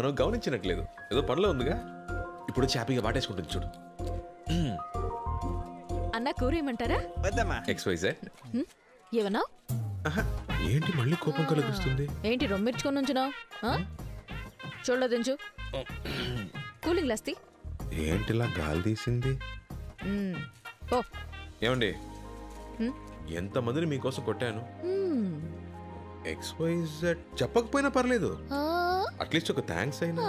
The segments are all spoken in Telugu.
తను గమనించినట్లేదు, ఏదో పనిలో ఉందిగా. ఇప్పుడు హ్యాపీగా వాటేసుకుంటుంది చూడు. అన్న కూర ఏమంటారా? XYZ. ఏమన్నా? ఏంటి మళ్ళీ కోపం కలుగుస్తుంది? ఏంటి రొమ్మిర్చుకొని ఉంచున్నావు? చూడలేదించు. కూలింగ్ లాస్తి ఏంటిలా గాలి తీసింది? ఓ ఏమండి, ఎంతమందిని మీకోసం కొట్టాను. XYZ చెప్పకపోయినా పర్లేదు, అట్లీస్ట్ ఒక థ్యాంక్స్ అయినా.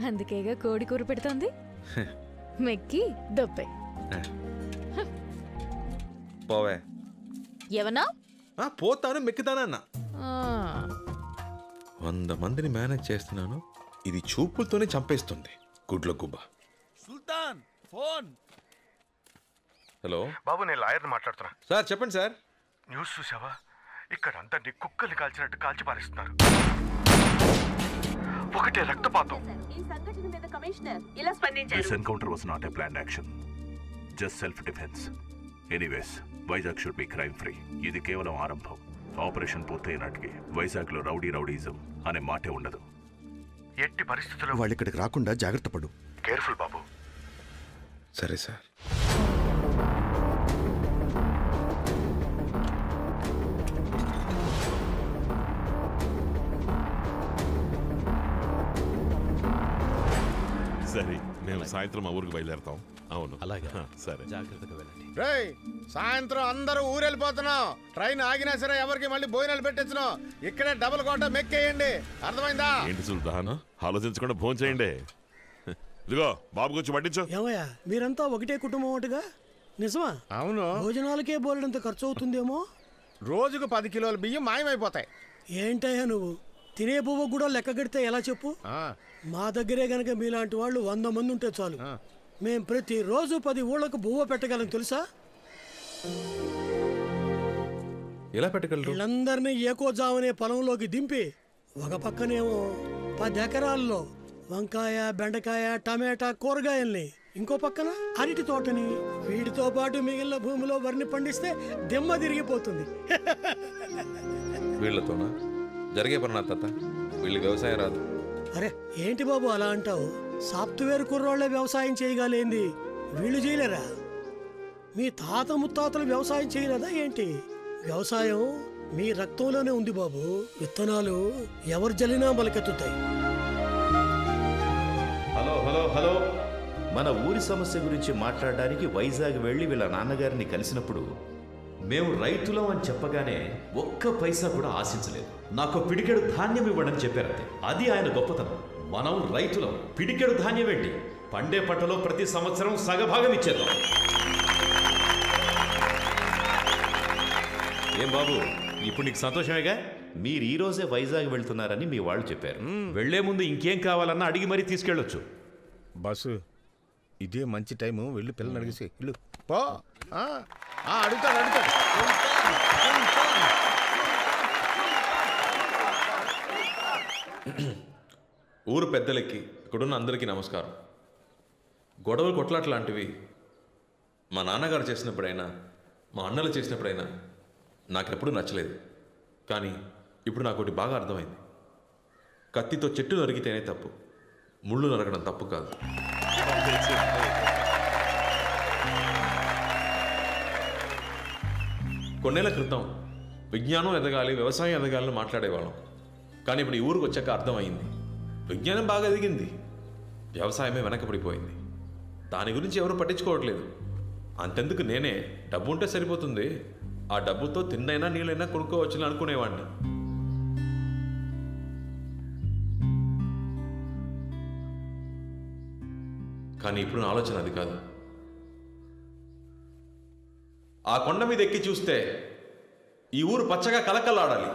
అందుకేగా కోడి కూర పెడుతోంది. మెక్కి దొప్పే పోవే. ఏమన్నా? పోతాను మెక్కుతానన్నా. 100 మందిని మేనేజ్ చేస్తున్నాను, ఇది చూపులతోనే చంపేస్తుంది. గుడ్ల గుబ్బ. సుల్తాన్ ఫోన్. హలో బాబు, నేను లాయర్ని మాట్లాడుతున్నా. సార్ చెప్పండి సార్. న్యూస్ చూసావా? ఇక్కడ అందరినీ కుక్కల్ని కాల్చినట్టు కాల్చి పారేస్తున్నారు. ఒకటే రక్తపాతం. This encounter was not a planned action, just self-defense. Anyways, Vizag should be crime free. ఇది కేవలం ఆరంభం. ఆపరేషన్ పూర్తయినట్టుకి వైజాగ్లో రౌడీజం అనే మాటే ఉండదు. ఎట్టి పరిస్థితుల్లో వాళ్ళు ఇక్కడికి రాకుండా జాగ్రత్త పడు. కేర్ఫుల్ బాబు. సరే సార్. సరే, మేము సాయంత్రం మా ఊరికి బయలుదేరతాం. అవును, అలాగే. సరే, జాగ్రత్తగా వెళ్ళండి. రేయ్, సాయంత్రం అందరూ ఊరెళ్ళిపోతున్నాం. ట్రైన్ ఆగినా సరే ఎవరికి మళ్ళీ భోజనాలు పెట్టించను. ఇక్కడే డబుల్ కోట మెక్కేయండి, అర్థమైందా? ఏంటి సుల్తాన్, ఆలోచించకుండా ఫోన్ చేయండి. ఇదిగో బాబు గురించి పట్టించు. ఏమయ్యా, మీరంతా ఒకటే కుటుంబం ఒకటిగా? నిజమా? అవును. భోజనాలకే బోలెడంత ఖర్చు అవుతుందేమో. రోజుకు 10 కిలోల బియ్యం మాయమైపోతాయి. ఏంటయ్యా నువ్వు, తినే పువ్వు కూడా లెక్క కడితే ఎలా చెప్పు? మా దగ్గరే గనక మీలాంటి వాళ్ళు 100 మంది ఉంటే చాలు. మేం ప్రతిరోజు 10 ఊళ్ళకు బువ్వ పెట్టగలం, తెలుసా? ఎలా పెట్టగలరు? వీళ్ళందరినీ ఏకోజామనే పొలంలోకి దింపి ఒక పక్కనేమో 10 ఎకరాల్లో వంకాయ, బెండకాయ, టమాటా కూరగాయల్ని, ఇంకో పక్కన అరటి తోటని, వీటితో పాటు మిగిలిన భూమిలో వరిని పండిస్తే దిమ్మ తిరిగిపోతుంది. వీళ్ళతోనా జరిగే పని? నా తాత వీళ్ళకి వ్యవసాయం రాదు. అరే ఏంటి బాబు అలా అంటావు? సాఫ్ట్వేర్ కుర్రోళ్లే వ్యవసాయం చేయగలేంది, వీళ్ళు చేయలేరా? మీ తాత ముత్తాతలు వ్యవసాయం చేయలేదా ఏంటి? వ్యవసాయం మీ రక్తంలోనే ఉంది బాబు. విత్తనాలు ఎవరు జల్లినా మొలకెత్తుతాయి. హలో హలో హలో, మన ఊరి సమస్య గురించి మాట్లాడడానికి వైజాగ్ వెళ్ళి వీళ్ళ నాన్నగారిని కలిసినప్పుడు మేము రైతులం అని చెప్పగానే ఒక్క పైసా కూడా ఆశించలేదు. నాకు పిడికెడు ధాన్యం ఇవ్వడని చెప్పారంతే. అది ఆయన గొప్పతనం. మనం రైతులం, పిడికెడు ధాన్యం ఏంటి, పండే పంటలో ప్రతి సంవత్సరం సగభాగం ఇచ్చేద్దాం. ఏం బాబు, ఇప్పుడు నీకు సంతోషమేగా? మీరు ఈ రోజే వైజాగ్ వెళ్తున్నారని మీ వాళ్ళు చెప్పారు. వెళ్లే ముందు ఇంకేం కావాలన్నా అడిగి మరీ తీసుకెళ్ళొచ్చు. బస్సు ఇదే మంచి టైము, వెళ్ళి పిల్లలు అడిగేసి వెళ్ళు. పో. అడుగుతాడు. ఊరు పెద్దలకి, ఇక్కడున్న అందరికీ నమస్కారం. గొడవలు కొట్లాట లాంటివి మా నాన్నగారు చేసినప్పుడైనా, మా అన్నలు చేసినప్పుడైనా నాకెప్పుడు నచ్చలేదు. కానీ ఇప్పుడు నాకు ఒకటి బాగా అర్థమైంది. కత్తితో చెట్టు నరికితేనే తప్పు, ముళ్ళు నరకడం తప్పు కాదు. కొన్నేళ్ల క్రితం విజ్ఞానం ఎదగాలి, వ్యవసాయం ఎదగాలని మాట్లాడేవాళ్ళం. కానీ ఇప్పుడు ఈ ఊరికి వచ్చాక అర్థమైంది, విజ్ఞానం బాగా ఎదిగింది, వ్యవసాయమే వెనకబడిపోయింది. దాని గురించి ఎవరు పట్టించుకోవట్లేదు. అంతెందుకు నేనే డబ్బు ఉంటే సరిపోతుంది, ఆ డబ్బుతో తిన్నైనా నీళ్ళైనా కొనుక్కోవచ్చుని అనుకునేవాడిని. కానీ ఇప్పుడు నా ఆలోచన అది కాదు. ఆ కొండ మీద ఎక్కి చూస్తే ఈ ఊరు పచ్చగా కలకల్లాడాలి.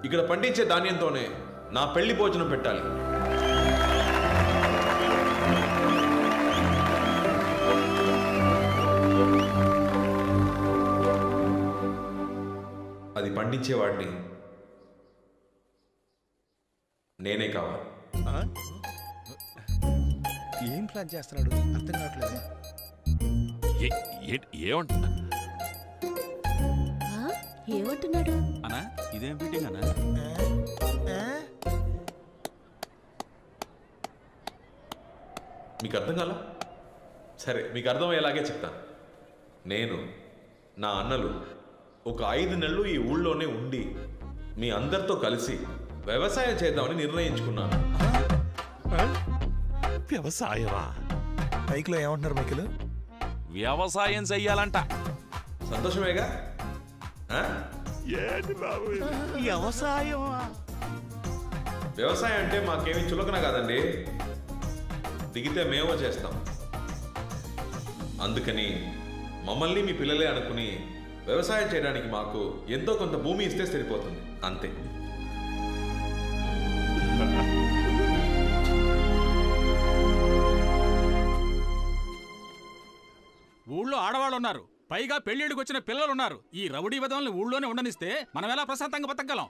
ఇక్కడ పండించే ధాన్యంతోనే నా పెళ్లి భోజనం పెట్టాలి. అది పండించేవాడిని నేనే కావాలి. ఏం ప్లాన్ చేస్తున్నాడు అర్థం కావట్లేదు. ఏమంట ఏమంటున్నాడు? అన్నా ఇదేం ఫిట్టింగ్ అన్నా? మీకు అర్థం కాలా? సరే, మీకు అర్థమయ్యేలాగే చెప్తాను. నేను నా అన్నలు ఒక 5 నెలలు ఈ ఊళ్ళోనే ఉండి మీ అందరితో కలిసి వ్యవసాయం చేద్దామని నిర్ణయించుకున్నాను. వ్యవసాయమా? మైక్లో ఏమంటున్నారు మైకిల్? వ్యవసాయం చెయ్యాలంట. సంతోషమేగా? ఏంటి బాబు ఇది? వ్యవసాయం అంటే మాకేమీ చులకన కాదండి. దిగితే మేమో చేస్తాం. అందుకని మమ్మల్ని మీ పిల్లలే అనుకుని వ్యవసాయం చేయడానికి మాకు ఎంతో కొంత భూమి ఇస్తే సరిపోతుంది, అంతే. ఊళ్ళో ఆడవాళ్ళు ఉన్నారు, పైగా పెళ్లిడికి వచ్చిన పిల్లలున్నారు. ఈ రౌడీ విధంగా ఊళ్ళోనే ఉండనిస్తే మనం ఎలా ప్రశాంతంగా బతకగలం?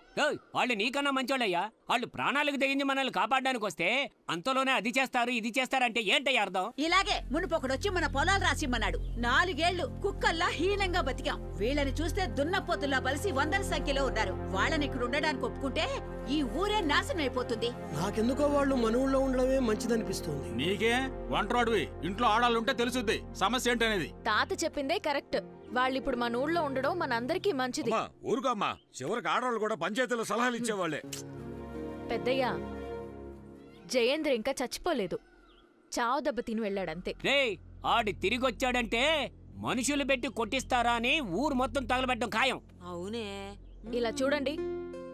వాళ్ళు నీకన్నా మంచోళ్ళయ్యా. వాళ్ళు ప్రాణాలకు తెగించి మనల్ని కాపాడడానికి వస్తే అంతలోనే అది చేస్తారు ఇది చేస్తారంటే ఏంటయ్యా అర్థం? ఇలాగే మునుపొకడొచ్చి మన పొలాలు రాసిమ్మన్నాడు. 4 ఏళ్లు కుక్కల్లా హీనంగా బతికాం. వీళ్ళని చూస్తే దున్నపోతుల్లా బలిసి 100ల సంఖ్యలో ఉన్నారు. వాళ్ళని ఇక్కడ ఉండడానికి ఒప్పుకుంటే ఈ ఊరే నాశనం అయిపోతుంది. నాకెందుకో వాళ్ళు మన ఊళ్ళో ఉండడమే మంచిదనిపిస్తుంది. నీకే వంటరాడువి, ఇంట్లో ఆడాలుంటే తెలుసుద్ది సమస్య ఏంటనేది. తాత చెప్పిందే కరెక్ట్. వాళ్ళిప్పుడు మన ఊళ్ళో ఉండడం మనందరికీ మంచిది. ఊరుకోమ్మా, చివరికి ఆడవాళ్ళు కూడా పంచాయతీలో సలహాలు ఇచ్చేవాళ్ళే. పెద్దయ్యా, జయేంద్ర ఇంకా చచ్చిపోలేదు. చావు దెబ్బ తిని వెళ్ళాడంతే. ఆడి తిరిగొచ్చాడంటే మనుషులు పెట్టి కొట్టిస్తారా అని ఊరు మొత్తం తగలబెట్టడం ఖాయం. అవునే. ఇలా చూడండి,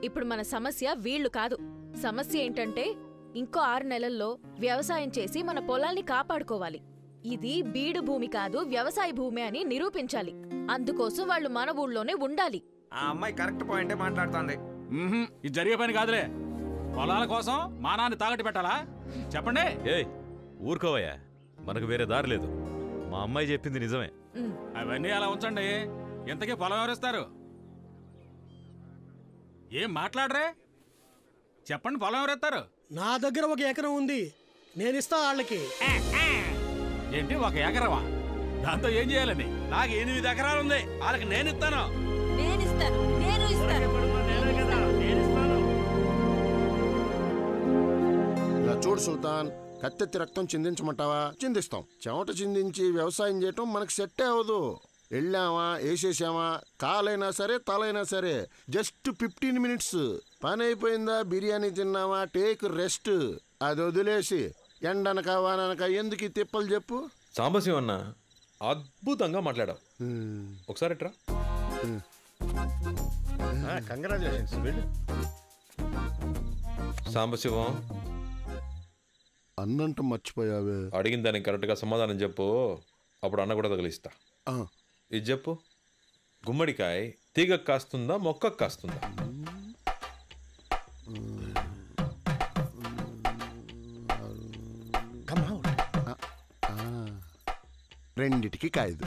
ఇప్పుడు మన సమస్య వీళ్ళు కాదు. సమస్య ఏంటంటే ఇంకో 6 నెలల్లో వ్యవసాయం చేసి మన పొలాల్ని కాపాడుకోవాలి. ఇది బీడు భూమి కాదు, వ్యవసాయ భూమి అని నిరూపించాలి. అందుకోసం వాళ్ళు మన ఊళ్ళోనే ఉండాలి. ఆ అమ్మాయి కరెక్ట్ పాయింటే మాట్లాడుతోంది. ఇది జరిగే పని కాదులే. పొలాల కోసం మానాన్ని తాగట్టు పెట్టాలా? చెప్పండి. ఊరుకోవయ్యా, మనకు వేరే దారి లేదు. మా అమ్మాయి చెప్పింది నిజమే. అవన్నీ అలా ఉంచండి. ఎంతకీ పొలం ఎవరిస్తారు? ఏం మాట్లాడరే? చెప్పండి, పొలం ఎవరెత్తారు? నా దగ్గర 1 ఎకరం ఉంది, నేనిస్తా వాళ్ళకి. ఏంటి 1 ఎకరమా? దాంతో ఏం చేయాలని? నాకు 8 ఎకరాలు ఉంది, వాళ్ళకి నేను ఇస్తాను. ఇలా చూడు సుల్తాన్, కత్తెత్తి రక్తం చిందించమంటావా? చిందిస్తాం. చెమట చిందించి వ్యవసాయం చేయటం మనకు సెట్టే అవ్వదు. వెళ్ళామా, వేసేసామా, కాలైనా సరే తలైనా సరే జస్ట్ 15 మినిట్స్ పని అయిపోయిందా, బిర్యానీ తిన్నామా, టేక్ రెస్ట్. అది వదిలేసి ఎండనక వాననక ఎందుకు ఈ తిప్పలు చెప్పు? సాంబశివం అన్న, అద్భుతంగా మాట్లాడావు. ఒకసారి ఎట్రా. కంగ్రాచులేషన్స్. సాంబశివం, అన్నంట మర్చిపోయావే. అడిగిన దానికి కరెక్ట్గా సమాధానం చెప్పు, అప్పుడు అన్న కూడా తగిలిస్తా. ఇది చెప్పు, గుమ్మడికాయ తీగకు కాస్తుందా, మొక్కకు కాస్తుందా? రెండిటికి కాయదు,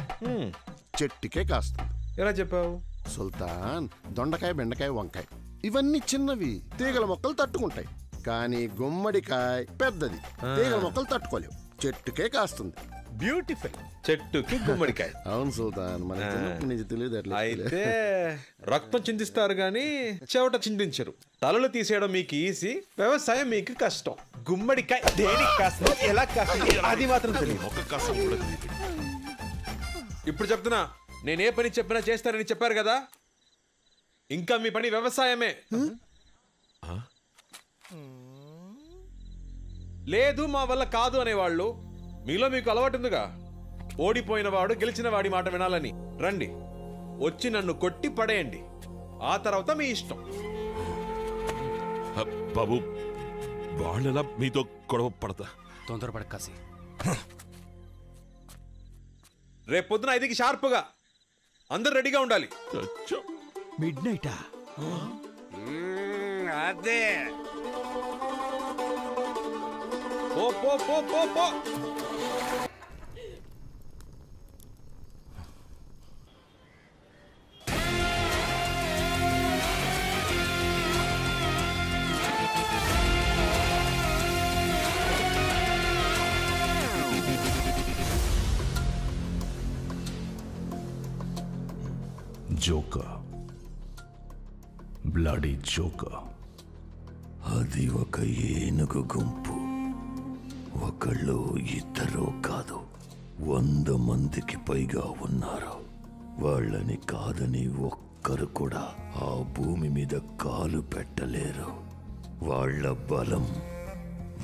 చెట్టుకే కాస్తుంది. ఎలా చెప్పావు? సుల్తాన్, దొండకాయ, బెండకాయ, వంకాయ ఇవన్నీ చిన్నవి, తీగల మొక్కలు తట్టుకుంటాయి. కానీ గుమ్మడికాయ పెద్దది, తీగల మొక్కలు తట్టుకోలేవు, చెట్టుకే కాస్తుంది. బ్యూటిఫుల్. చెట్టుకి గుమ్మడికాయ. అవును సుల్తాన్, మనకి తెలియదు. అయితే రక్తం చిందిస్తారు గాని చెవట చిందించరు. తలలు తీసేయడం మీకు ఈజీ, వ్యవసాయం మీకు కష్టం. గుమ్మడికాయ దేనికి కాస్తుంది, ఎలా కాస్తుంది అది మాత్రం తెలియదు. ఇప్పుడు చెప్తున్నా, నేనే పని చెప్పినా చేస్తారని చెప్పారు కదా, ఇంకా మీ పని వ్యవసాయమే. లేదు మా వల్ల కాదు అనేవాళ్ళు మీలో మీకు అలవాటు ఉందిగా, ఓడిపోయిన వాడు గెలిచిన వాడి మాట వినాలని. రండి, వచ్చి నన్ను కొట్టి పడేయండి, ఆ తర్వాత మీ ఇష్టం. బాబు, వాళ్ళెలా మీతో గొడవ పడతా? తొందరపడ కాసి. రేపు పొద్దున 5కి షార్ప్గా అందరు రెడీగా ఉండాలి. మిడ్నైటా? అదే. పో పో పో పో పో. Joker, bloody joker. అది ఒక ఏనుగు గుంపు. ఒకళ్ళు ఇద్దరు కాదు, 100 మందికి పైగా ఉన్నారు. వాళ్ళని కాదని ఒక్కరు కూడా ఆ భూమి మీద కాలు పెట్టలేరు. వాళ్ళ బలం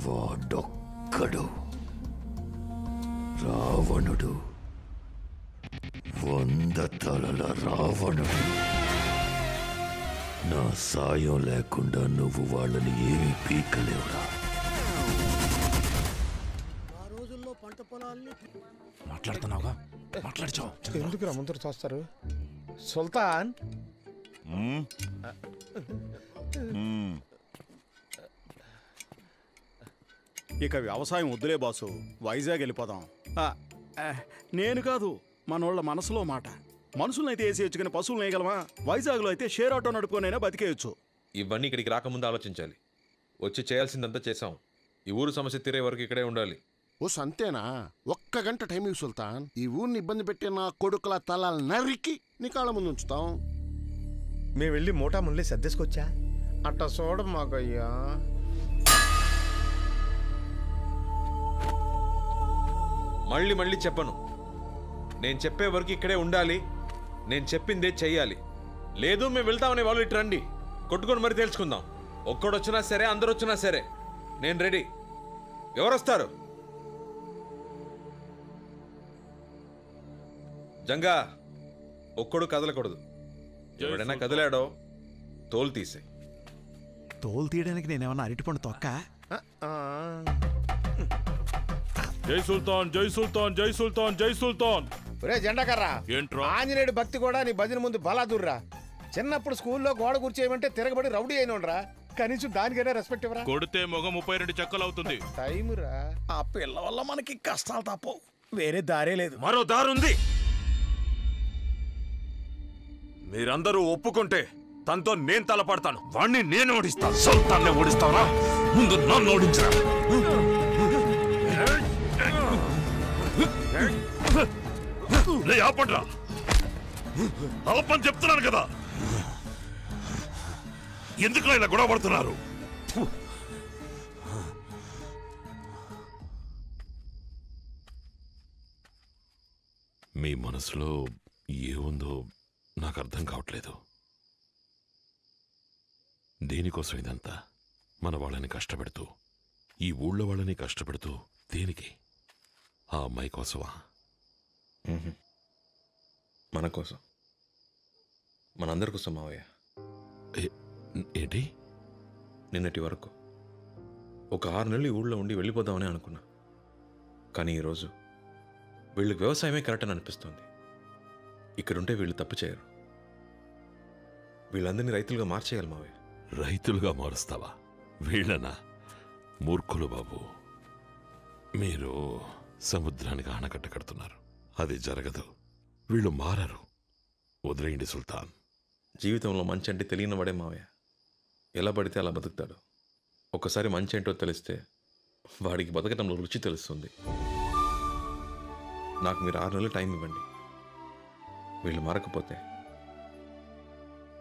వాడొక్కడు, రావణుడు. 100 తలల రావణుడు. నా సాయం లేకుండా నువ్వు వాళ్ళని ఏమీ పీకలేవురా. ఆ రోజుల్లో పంట పొలాల్ని మాట్లాడుతున్నావుగా, మాట్లాడచో. ఎందుకు రమ్మంతో చూస్తారు? సుల్తాన్, ఇక వ్యవసాయం వద్దులే బాసు, వైజాగ్ వెళ్ళిపోదాం. నేను కాదు, మనోళ్ళ మనసులో మాట. మనుషులనైతే వేసేయచ్చు కానీ పశువులు వేయగలమా? వైజాగ్లో అయితే షేర్ ఆటో నడుపుకొనైనా బతికేయచ్చు. ఇవన్నీ ఇక్కడికి రాకముందు ఆలోచించాలి. వచ్చి చేయాల్సిందంతా చేసాం. ఈ ఊరు సమస్య తీరే వరకు ఇక్కడే ఉండాలి. ఓ సంతేనా? 1 గంట టైం ఇవ్వు సుల్తాన్. ఈ ఊరిని ఇబ్బంది పెట్టే నా కొడుకుల తలాలు నరికి నీ కాళ్ళ ముందు ఉంచుతాం. మేము వెళ్ళి మోటా ముళ్ళి సర్దేసుకొచ్చా. అట్ట చూడ మాకయ్యా. మళ్ళీ మళ్ళీ చెప్పను. నేను చెప్పే వరకు ఇక్కడే ఉండాలి. నేను చెప్పిందే చెయ్యాలి. లేదు మేము వెళ్తామనే వాళ్ళు ఇటు రండి, కొట్టుకొని మరి తెలుసుకుందాం. ఒక్కడొచ్చినా సరే, అందరు వచ్చినా సరే, నేను రెడీ. ఎవరొస్తారు? జంగా, ఒక్కడు కదలకూడదు. ఎవడైనా కదిలాడో తోలు తీసే. తోలు తీయడానికి నేనేమన్నా అరటిపండు తొక్క? జై సుల్తాన్, జై సుల్తాన్, జై సుల్తాన్, జై సుల్తాన్. ఒరే జెండాకర్రా, ఏంట్రా? ఆంజనేయుడు భక్తి కూడా నీ భజన ముందు బలాదుర్రా. చిన్నప్పుడు స్కూల్లో గోడ కూర్చేయమంటే తిరగబడి రౌడీ అయినోడ్రా. కనీసం దానికైనా రెస్పెక్ట్ ఇవ్వరా? కొడితే మొగ 32 చెక్కలు అవుతుంది. టైమురా. ఆ పిల్ల వల్ల మనకి కష్టాలు తప్పవు, వేరే దారే లేదు. మరో దారుంది. మీరందరూ ఒప్పుకుంటే తనతో నేను తలపడతాను. వాణ్ణి నేను ఓడిస్తాను. సుల్తాన్ని ఓడిస్తావరా? ముందు నన్ను ఓడించరా. ఆపండ్రా, ఆపని చెప్తున్నాను కదా. ఎందుకు ఇలా గొడవ పడుతున్నారు? మీ మనసులో ఏముందో నాకు అర్థం కావట్లేదు. దేనికోసం ఇదంతా? మన వాళ్ళని కష్టపెడుతూ, ఈ ఊళ్ళో వాళ్ళని కష్టపెడుతూ దేనికి? ఆ అమ్మాయి కోసమా? మన కోసం, మనందరి కోసం మావయ్య. ఏంటి? నిన్నటి వరకు ఒక 6 నెలలు ఈ ఊళ్ళో ఉండి వెళ్ళిపోదామని అనుకున్నా. కానీ ఈరోజు వీళ్ళకి వ్యవసాయమే కరెక్ట్ అని అనిపిస్తుంది. ఇక్కడుంటే వీళ్ళు తప్పు చేయరు. వీళ్ళందరినీ రైతులుగా మార్చేయాలి మావయ్య. రైతులుగా మారుస్తావా? వీళ్ళనా? మూర్ఖులు బాబు. మీరు సముద్రానికి ఆనకట్ట కడుతున్నారు. అది జరగదు. వీళ్ళు మారరు. వదిలేయండి సుల్తాన్. జీవితంలో మంచి అంటే తెలియని వాడే మావయ్య. ఎలా పడితే అలా బతుకుతాడు. ఒక్కసారి మంచి ఏంటో తెలిస్తే వాడికి బతకటంలో రుచి తెలుస్తుంది. నాకు మీరు 6 నెలలు టైం ఇవ్వండి. వీళ్ళు మారకపోతే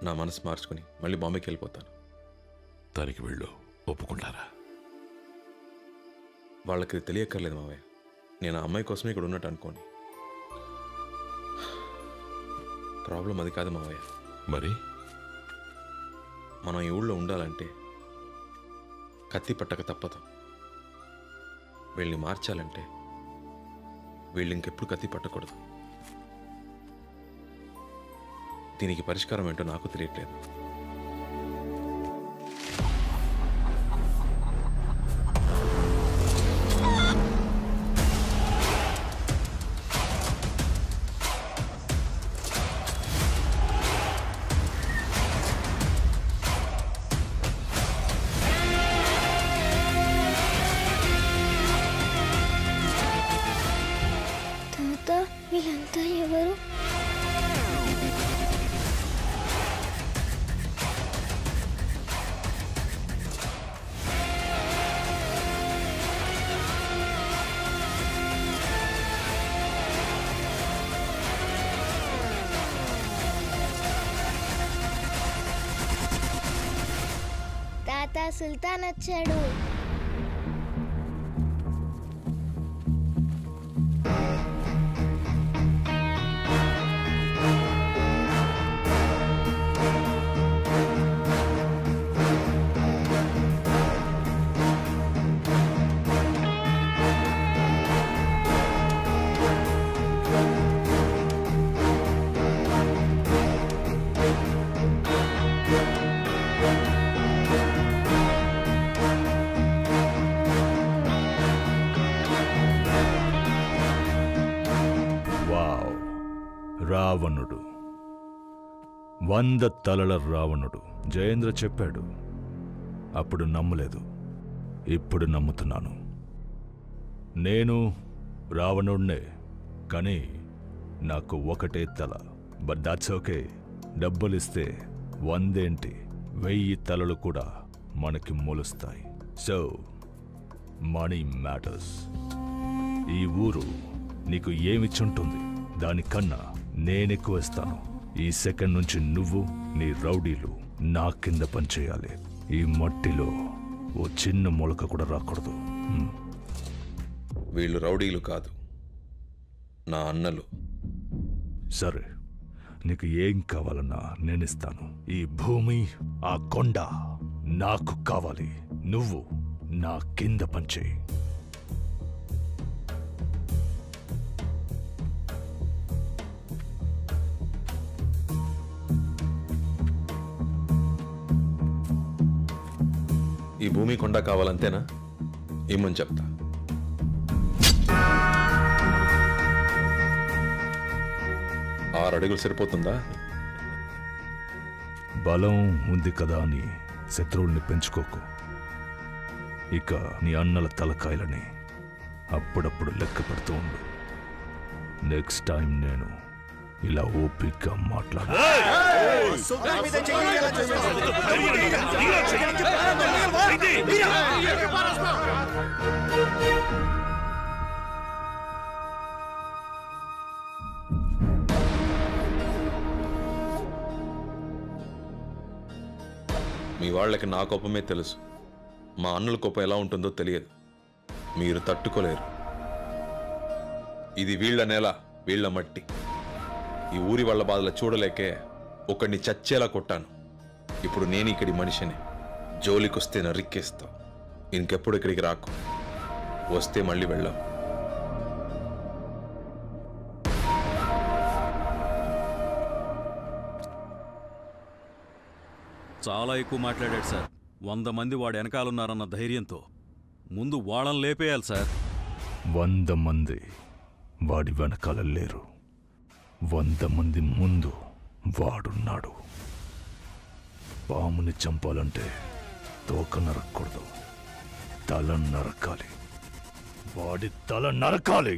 నా మనసు మార్చుకుని మళ్ళీ బాంబేకి వెళ్ళిపోతాను. దానికి వీళ్ళు ఒప్పుకుంటారా? వాళ్ళకి తెలియక్కర్లేదు మావయ్య. నేను ఆ అమ్మాయి కోసమే ఇక్కడ ఉన్నట్టు అనుకోని. ప్రాబ్లం అది కాదు మావయ్య. మరి మనం ఈ ఊళ్ళో ఉండాలంటే కత్తి పట్టక తప్పదు. వీళ్ళని మార్చాలంటే వీళ్ళు ఇంకెప్పుడు కత్తి పట్టకూడదు. దీనికి పరిష్కారం ఏంటో నాకు తెలియట్లేదు. వీళ్ళంతా ఎవరు? తాత సుల్తాన్ వచ్చాడు. రావణుడు, 100 తలల రావణుడు. జయేంద్ర చెప్పాడు, అప్పుడు నమ్మలేదు, ఇప్పుడు నమ్ముతున్నాను. నేను రావణుడినే, కానీ నాకు ఒకటే తల. But that's okay. డబ్బులిస్తే 100 ఏంటి, 1000 తలలు కూడా మనకి మొలుస్తాయి. So money matters. ఈ ఊరు నీకు ఏమిచ్చుంటుంది, దానికన్నా నేనెక్కువ ఇస్తాను. ఈ సెకండ్ నుంచి నువ్వు, నీ రౌడీలు నా కింద పనిచేయాలి. ఈ మట్టిలో ఓ చిన్న మొలక కూడా రాకూడదు. వీళ్ళు రౌడీలు కాదు, నా అన్నలు. సరే, నీకు ఏం కావాలన్నా నేనిస్తాను. ఈ భూమి, ఆ కొండ నాకు కావాలి. నువ్వు నా కింద పనిచేయి. ఈ భూమి కొండ కావాలంతేనా? ఇమ్మని చెప్తా. ఆరు అడుగులు సరిపోతుందా? బలం ఉంది కదా అని శత్రువుల్ని పెంచుకోకు. ఇక నీ అన్నల తలకాయలని అప్పుడప్పుడు లెక్క పెడుతూ ఉండు. నెక్స్ట్ టైం నేను ఇలా ఓపిగ్గా మాట్లాడు. మీ వాళ్ళకి నా కోపమే తెలుసు, మా అన్నల కోపం ఎలా ఉంటుందో తెలియదు. మీరు తట్టుకోలేరు. ఇది వీళ్ళ నేల, వీళ్ళ మట్టి. ఈ ఊరి వాళ్ళ బాధలు చూడలేకే ఒకడిని చచ్చేలా కొట్టాను. ఇప్పుడు నేను ఇక్కడి మనిషిని. జోలికొస్తే నరిక్కేస్తా. ఇంకెప్పుడు ఇక్కడికి రాకు. వస్తే మళ్ళీ వెళ్ళాం. చాలా ఎక్కువ మాట్లాడాడు సార్. 100 మంది వాడు వెనకాలన్నారన్న ధైర్యంతో ముందు వాళ్ళని లేపేయాలి సార్. 100 మంది వాడి వెనకాల లేరు. 100 మంది ముందు వాడున్నాడు. పాముని చంపాలంటే తోక నరకూడదు, తల నరకాలి. వాడి తల నరకాలి.